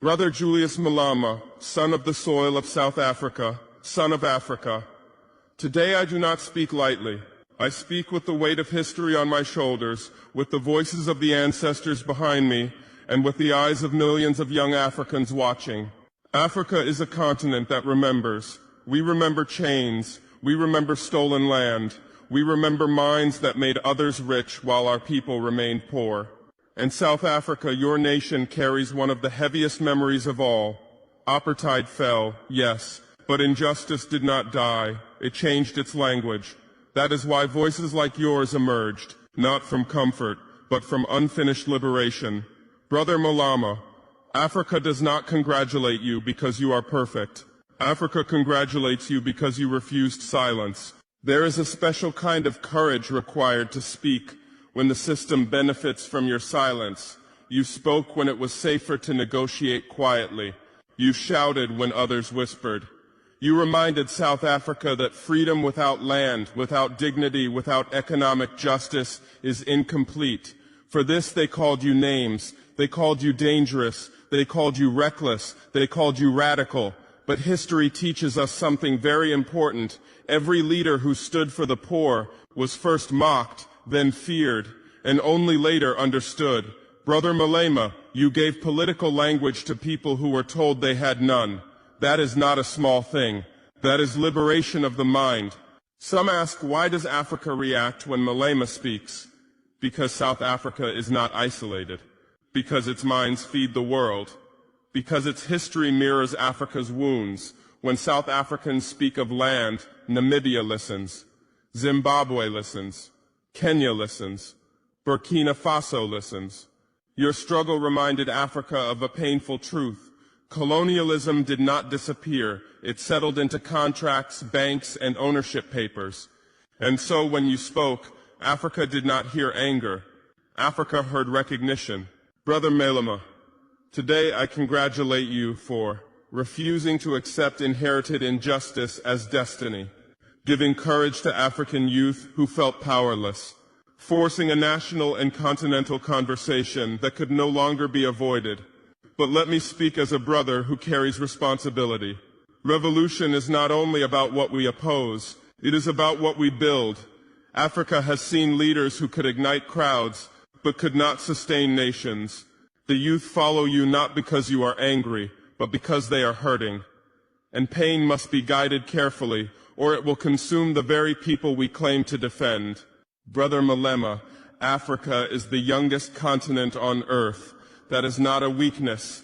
Brother Julius Malema, son of the soil of South Africa, son of Africa. Today I do not speak lightly. I speak with the weight of history on my shoulders, with the voices of the ancestors behind me, and with the eyes of millions of young Africans watching. Africa is a continent that remembers. We remember chains. We remember stolen land. We remember mines that made others rich while our people remained poor. And South Africa, your nation, carries one of the heaviest memories of all. Apartheid fell, yes, but injustice did not die. It changed its language. That is why voices like yours emerged, not from comfort, but from unfinished liberation. Brother Malema, Africa does not congratulate you because you are perfect. Africa congratulates you because you refused silence. There is a special kind of courage required to speak when the system benefits from your silence. You spoke when it was safer to negotiate quietly. You shouted when others whispered. You reminded South Africa that freedom without land, without dignity, without economic justice is incomplete. For this they called you names. They called you dangerous. They called you reckless. They called you radical. But history teaches us something very important. Every leader who stood for the poor was first mocked, then feared, and only later understood. Brother Malema, you gave political language to people who were told they had none. That is not a small thing. That is liberation of the mind. Some ask, why does Africa react when Malema speaks? Because South Africa is not isolated. Because its minds feed the world. Because its history mirrors Africa's wounds. When South Africans speak of land, Namibia listens. Zimbabwe listens. Kenya listens. Burkina Faso listens. Your struggle reminded Africa of a painful truth. Colonialism did not disappear. It settled into contracts, banks, and ownership papers. And so when you spoke, Africa did not hear anger. Africa heard recognition. Brother Malema, today I congratulate you for refusing to accept inherited injustice as destiny, giving courage to African youth who felt powerless, forcing a national and continental conversation that could no longer be avoided. But let me speak as a brother who carries responsibility. Revolution is not only about what we oppose, it is about what we build. Africa has seen leaders who could ignite crowds, but could not sustain nations. The youth follow you not because you are angry, but because they are hurting. And pain must be guided carefully, or it will consume the very people we claim to defend. Brother Malema, Africa is the youngest continent on earth. That is not a weakness.